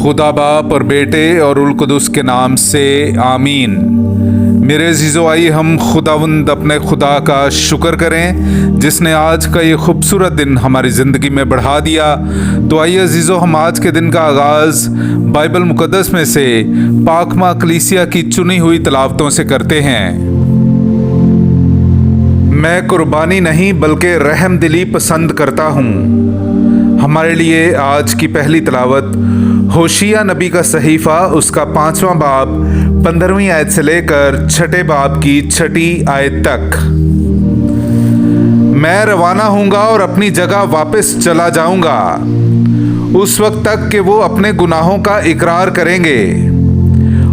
खुदा बाप और बेटे और उल कुदस के नाम से आमीन। मेरे अजीज़ो, आइए हम खुदावंद अपने खुदा का शुक्र करें जिसने आज का ये खूबसूरत दिन हमारी ज़िंदगी में बढ़ा दिया। तो आइए अजीज़ो, हम आज के दिन का आगाज़ बाइबल मुक़द्दस में से पाकमा कलीसिया की चुनी हुई तिलावतों से करते हैं। मैं कुर्बानी नहीं बल्कि रहम दिली पसंद करता हूँ। हमारे लिए आज की पहली तिलावत होशिया नबी का सहीफ़ा उसका 5वां बाब 15वीं आयत से लेकर 6ठे बाब की 6ठी आयत तक। मैं रवाना होऊंगा और अपनी जगह वापस चला जाऊंगा उस वक्त तक कि वो अपने गुनाहों का इकरार करेंगे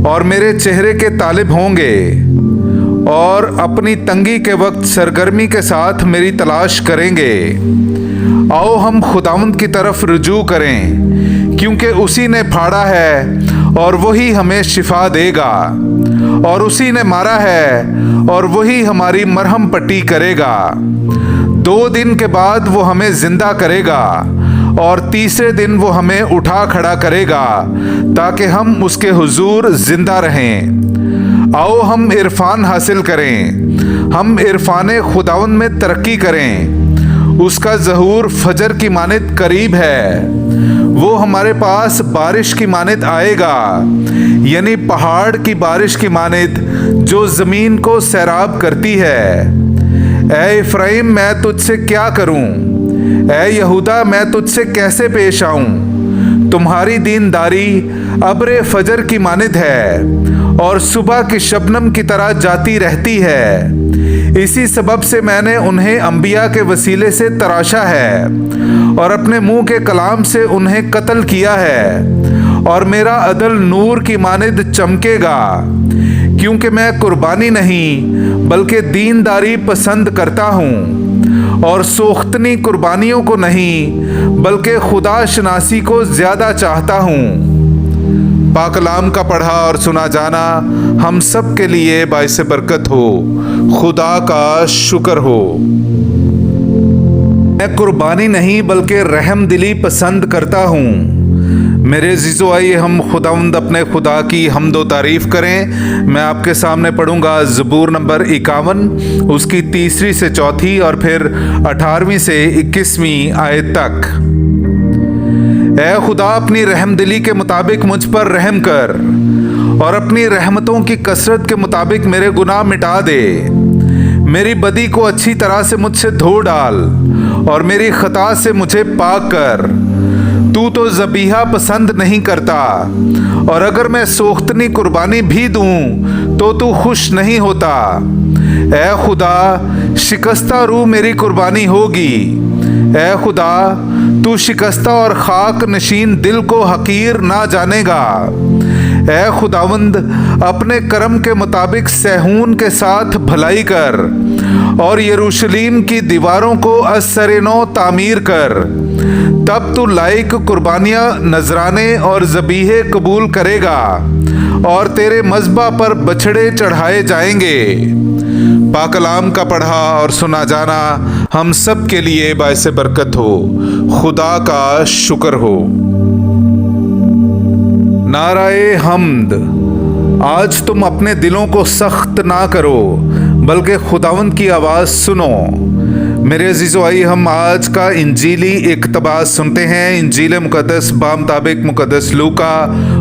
और मेरे चेहरे के तालिब होंगे और अपनी तंगी के वक्त सरगर्मी के साथ मेरी तलाश करेंगे। आओ हम खुदावंद की तरफ रुजू करें, क्योंकि उसी ने फाड़ा है और वही हमें शिफा देगा, और उसी ने मारा है और वही हमारी मरहम पट्टी करेगा। 2 दिन के बाद वो हमें जिंदा करेगा और तीसरे दिन वो हमें उठा खड़ा करेगा ताकि हम उसके हुजूर जिंदा रहें। आओ हम इरफान हासिल करें, हम इरफान खुदावंद में तरक्की करें। उसका ज़हूर फजर की मानित करीब है। वो हमारे पास बारिश की मानित आएगा, यानी पहाड़ की बारिश की मानित जो ज़मीन को सैराब करती है। ऐ इफ्राइम, मैं तुझसे क्या करूं? ऐ यहूदा, मैं तुझसे कैसे पेश आऊं? तुम्हारी दीनदारी अब्र फजर की मानित है और सुबह की शबनम की तरह जाती रहती है। इसी सबब से मैंने उन्हें अंबिया के वसीले से तराशा है और अपने मुंह के कलाम से उन्हें कत्ल किया है, और मेरा अदल नूर की मानिद चमकेगा, क्योंकि मैं कुर्बानी नहीं बल्कि दीनदारी पसंद करता हूँ, और सोख्तनी कुर्बानियों को नहीं बल्कि खुदा शनासी को ज़्यादा चाहता हूँ। पाकलाम का पढ़ा और सुना जाना हम सब के लिए बाइस बरकत हो। खुदा का शुक्र हो। मैं कुर्बानी नहीं बल्कि रहम दिली पसंद करता हूँ। मेरे अजीज़ो, आइए हम खुदावंद अपने खुदा की हम्दो तारीफ़ करें। मैं आपके सामने पढ़ूंगा ज़बूर नंबर 51 उसकी 3री से 4थी और फिर 18वीं से 21वीं आयत तक। ऐ खुदा, अपनी रहम दिली के मुताबिक मुझ पर रहम कर और अपनी रहमतों की कसरत के मुताबिक मेरे गुनाह मिटा दे। मेरी बदी को अच्छी तरह से मुझसे धो डाल और मेरी खता से मुझे पाक कर। तू तो ज़बीहा पसंद नहीं करता, और अगर मैं सोख्तनी कुर्बानी भी दूं तो तू खुश नहीं होता। ऐ खुदा, शिकस्ता रूह मेरी कुर्बानी होगी। ऐ खुदा, तू शिकस्ता और खाक नशीन दिल को हकीर ना जानेगा। ऐ खुदावंद, अपने करम के मुताबिक सहून के साथ भलाई कर और यरूशलेम की दीवारों को असर-ए-नौ तामीर कर। तब तू लायक कुर्बानियाँ, नजराने और ज़बीहे कबूल करेगा और तेरे मज़बा पर बछड़े चढ़ाए जाएंगे। पाकलाम का पढ़ा और सुना जाना हम सब के लिए बाइस बरकत हो। खुदा का शुक्र हो। नाराए हम्द। आज तुम अपने दिलों को सख्त ना करो बल्कि खुदावंद की आवाज़ सुनो। मेरे अजीज़ो, आइए हम आज का इंजीली इक़्तिबास सुनते हैं। इंजील मुक़द्दस बामुताबिक मुक़द्दस लूका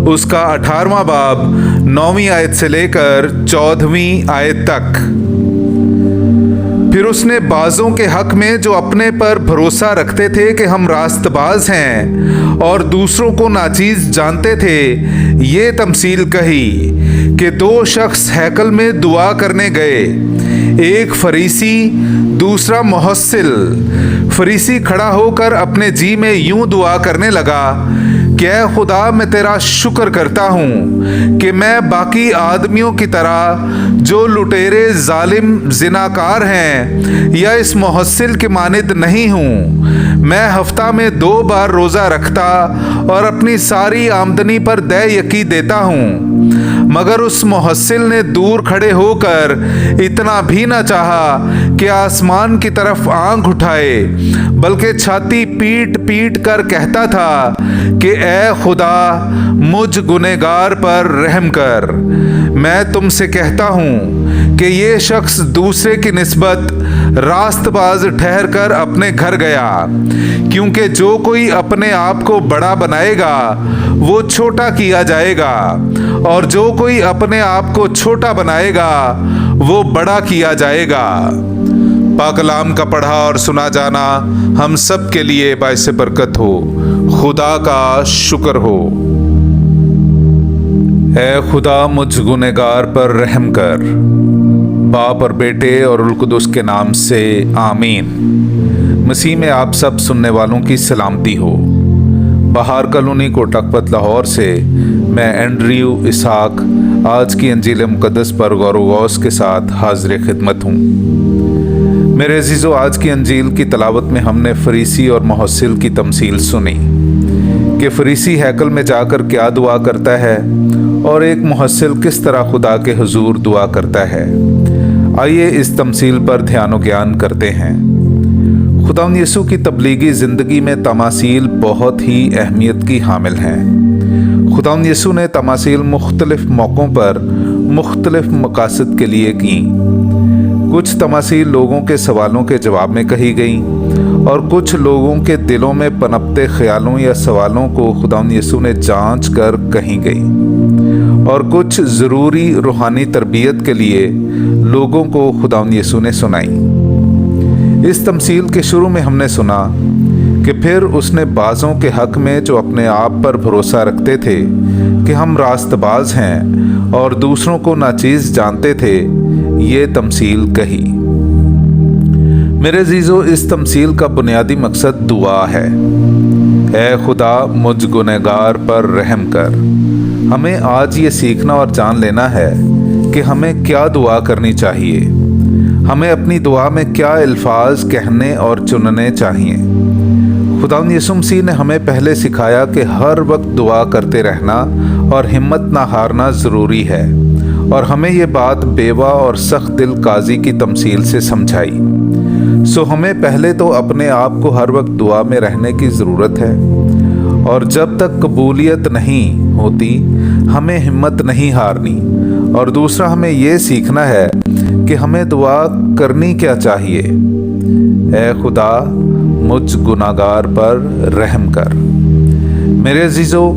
उसका 18वां बाब 9वीं आयत से लेकर 14वीं आयत तक। फिर उसने बाज़ों के हक में जो अपने पर भरोसा रखते थे कि हम रास्तबाज हैं और दूसरों को नाचीज़ जानते थे, ये तमसील कही कि 2 शख्स हैकल में दुआ करने गए, एक फरीसी दूसरा मुहस्सिल। फरीसी खड़ा होकर अपने जी में यूं दुआ करने लगा कि ऐ खुदा, मैं तेरा शुक्र करता हूँ कि मैं बाकी आदमियों की तरह जो लुटेरे, जालिम, जिनाकार हैं या इस मुहस्सिल के मानिद नहीं हूँ। मैं हफ्ता में 2 बार रोज़ा रखता और अपनी सारी आमदनी पर दै यकी देता हूँ। मगर उस मुहस्सिल ने दूर खड़े होकर इतना भी न चाहा कि आसमान की तरफ आंख उठाए, बल्कि छाती पीट पीट कर कहता था कि ए खुदा, मुझ गुनहगार पर रहम कर। मैं तुमसे कहता हूँ कि ये शख्स दूसरे की निस्बत रास्तबाज ठहर कर अपने घर गया, क्योंकि जो कोई अपने आप को बड़ा बनाएगा वो छोटा किया जाएगा, और जो कोई अपने आप को छोटा बनाएगा वो बड़ा किया जाएगा। पाक कलाम का पढ़ा और सुना जाना हम सब के लिए बाइस बरकत हो। खुदा का शुक्र हो। ऐ खुदा, मुझ गुनहगार पर रहम कर। बाप और बेटे और रुल कुदुस के नाम से आमीन। मसीह में आप सब सुनने वालों की सलामती हो। बहार कॉलोनी कोटकपत लाहौर से मैं एंड्रयू इसहाक आज की अंजील मुक़द्दस पर गौर व गौस के साथ हाजिर खिदमत हूँ। मेरे अजीज़ों, आज की अंजील की तलावत में हमने फरीसी और मुहस्सिल की तमसील सुनी कि फरीसी हैकल में जाकर क्या दुआ करता है और एक मुहस्सिल किस तरह खुदा के हुजूर दुआ करता है। आइए इस तमसील पर ध्यान व ज्ञान करते हैं। खुदावंद यीशु की तबलीगी ज़िंदगी में तमासील बहुत ही अहमियत की हामिल हैं। खुदावंद यीशु ने तमासील मुख्तलिफ मौक़ों पर मुख्तलिफ मकासद के लिए की। कुछ तमासील लोगों के सवालों के जवाब में कही गई और कुछ लोगों के दिलों में पनपते ख्यालों या सवालों को खुदावंद यीशु ने जांच कर कही गई, और कुछ ज़रूरी रूहानी तरबियत के लिए लोगों को खुदावंद यीशु ने सुनाई। इस तमसील के शुरू में हमने सुना कि फिर उसने बाज़ों के हक़ में जो अपने आप पर भरोसा रखते थे कि हम रास्तबाज हैं और दूसरों को नाचीज़ जानते थे, ये तमसील कही। मेरे अजीज़ों, इस तमसील का बुनियादी मकसद दुआ है। ऐ खुदा, मुझ गुनहगार पर रहम कर। हमें आज ये सीखना और जान लेना है कि हमें क्या दुआ करनी चाहिए। हमें अपनी दुआ में क्या अल्फाज कहने और चुनने चाहिए। खुदावंद यीशु मसीह ने हमें पहले सिखाया कि हर वक्त दुआ करते रहना और हिम्मत ना हारना ज़रूरी है, और हमें ये बात बेवा और सख्त दिल काजी की तमसील से समझाई। सो हमें पहले तो अपने आप को हर वक्त दुआ में रहने की ज़रूरत है, और जब तक कबूलियत नहीं होती हमें हिम्मत नहीं हारनी। और दूसरा, हमें ये सीखना है कि हमें दुआ करनी क्या चाहिए। ऐ खुदा, मुझ गुनाहगार पर रहम कर। मेरे अजीज़ों,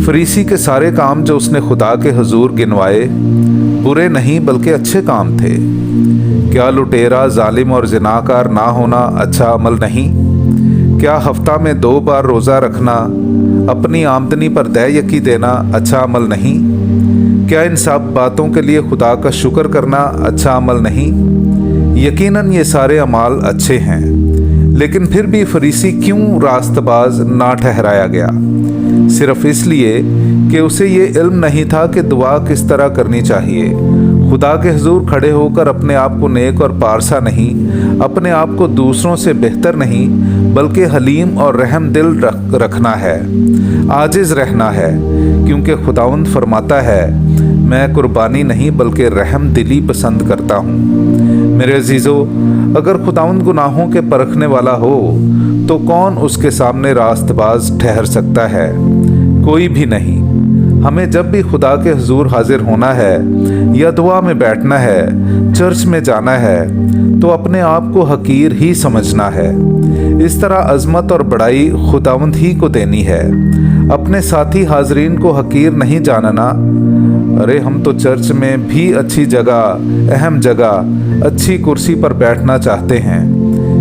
फरीसी के सारे काम जो उसने खुदा के हुजूर गिनवाए बुरे नहीं बल्कि अच्छे काम थे। क्या लुटेरा, जालिम और जिनाकार ना होना अच्छा अमल नहीं? क्या हफ्ता में 2 बार रोज़ा रखना, अपनी आमदनी पर दय यकी देना अच्छा अमल नहीं? क्या इन सब बातों के लिए खुदा का शुक्र करना अच्छा अमल नहीं? यकीनन ये सारे अमाल अच्छे हैं, लेकिन फिर भी फरीसी क्यों रास्तबाज ना ठहराया गया? सिर्फ इसलिए कि उसे ये इल्म नहीं था कि दुआ किस तरह करनी चाहिए। खुदा के हुजूर खड़े होकर अपने आप को नेक और पारसा नहीं, अपने आप को दूसरों से बेहतर नहीं, बल्कि हलीम और रहम दिल रखना है, आजिज़ रहना है, क्योंकि खुदावंद फरमाता है, मैं कुर्बानी नहीं बल्कि रहम दिली पसंद करता हूँ। मेरे अजीज़ों, अगर खुदावंद गुनाहों के परखने वाला हो तो कौन उसके सामने रास्तबाज ठहर सकता है? कोई भी नहीं। हमें जब भी खुदा के हुजूर हाजिर होना है या दुआ में बैठना है, चर्च में जाना है, तो अपने आप को हकीर ही समझना है। इस तरह अज़मत और बड़ाई खुदावंद ही को देनी है। अपने साथी हाजरीन को हकीर नहीं जानना। अरे हम तो चर्च में भी अच्छी जगह, अहम जगह, अच्छी कुर्सी पर बैठना चाहते हैं।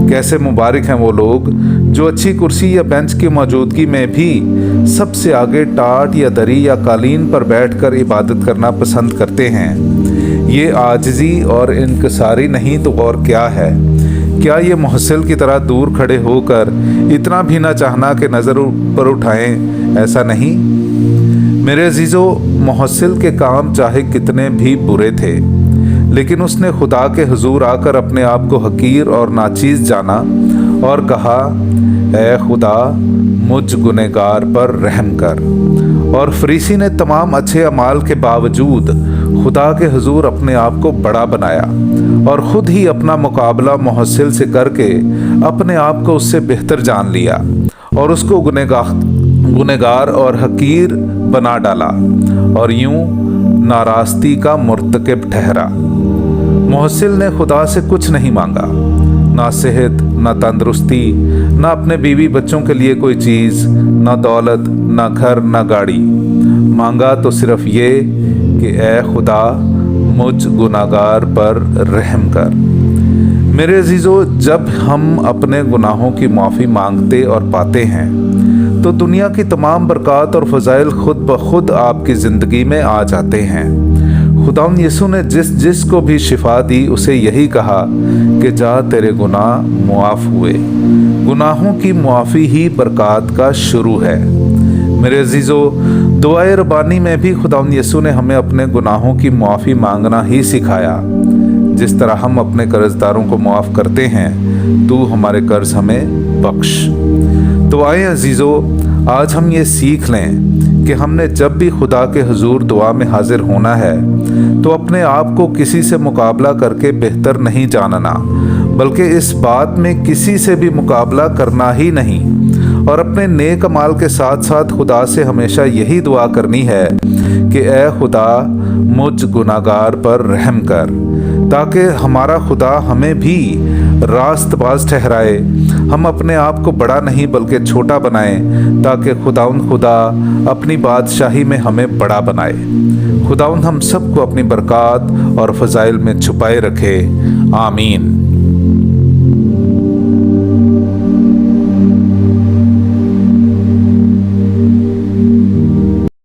कैसे मुबारक हैं वो लोग जो अच्छी कुर्सी या बेंच की मौजूदगी में भी सबसे आगे टाट या दरी या कालीन पर बैठकर इबादत करना पसंद करते हैं। ये आजिज़ी और इनकसारी नहीं तो और क्या है? क्या ये मुहस्सिल की तरह दूर खड़े होकर इतना भी ना चाहना कि नज़र पर उठाएं? ऐसा नहीं। मेरे अजीज़ों, मुहस्सिल के काम चाहे कितने भी बुरे थे, लेकिन उसने खुदा के हुजूर आकर अपने आप को हकीर और नाचीज़ जाना और कहा, ए खुदा मुझ गुनहगार पर रहम कर। और फरीसी ने तमाम अच्छे अमाल के बावजूद खुदा के हुजूर अपने आप को बड़ा बनाया और ख़ुद ही अपना मुकाबला मुहस्सिल से करके अपने आप को उससे बेहतर जान लिया और उसको गुनहगार और हकीर बना डाला और यूं नाराज़गी का मुर्तकिब ठहरा। मुहस्सिल ने खुदा से कुछ नहीं मांगा, ना सेहत, ना तंदुरुस्ती, ना अपने बीवी बच्चों के लिए कोई चीज़, ना दौलत, ना घर, ना गाड़ी। मांगा तो सिर्फ ये कि ए खुदा मुझ गुनाहगार पर रहम कर। मेरे अजीज़ों, जब हम अपने गुनाहों की माफ़ी मांगते और पाते हैं तो दुनिया की तमाम बरक़ात और फ़ज़ाइल खुद ब खुद आपकी ज़िंदगी में आ जाते हैं। खुदावंद यीशु ने जिस को भी शिफा दी उसे यही कहा कि जा तेरे गुनाह मुआफ़ हुए। गुनाहों की मुआफ़ी ही बरक़ात का शुरू है। मेरे अजीज़ों, दुआए रब्बानी में भी खुदावंद यीशु ने हमें अपने गुनाहों की मुआफ़ी मांगना ही सिखाया। जिस तरह हम अपने कर्ज़दारों को मुआफ़ करते हैं, तू हमारे कर्ज हमें बख्श। तो आए अजीज़ों, आज हम ये सीख लें कि हमने जब भी खुदा के हुजूर दुआ में हाजिर होना है तो अपने आप को किसी से मुकाबला करके बेहतर नहीं जानना, बल्कि इस बात में किसी से भी मुकाबला करना ही नहीं और अपने नेक अमाल के साथ साथ खुदा से हमेशा यही दुआ करनी है कि ए खुदा मुझ गुनाहगार पर रहम कर, ताकि हमारा खुदा हमें भी रास्तबाज ठहराए। हम अपने आप को बड़ा नहीं बल्कि छोटा बनाएं, ताकि खुदा अपनी बादशाही में हमें बड़ा बनाए। खुदाउन हम सबको अपनी बरक़ात और फ़ज़ाइल में छुपाए रखे। आमीन।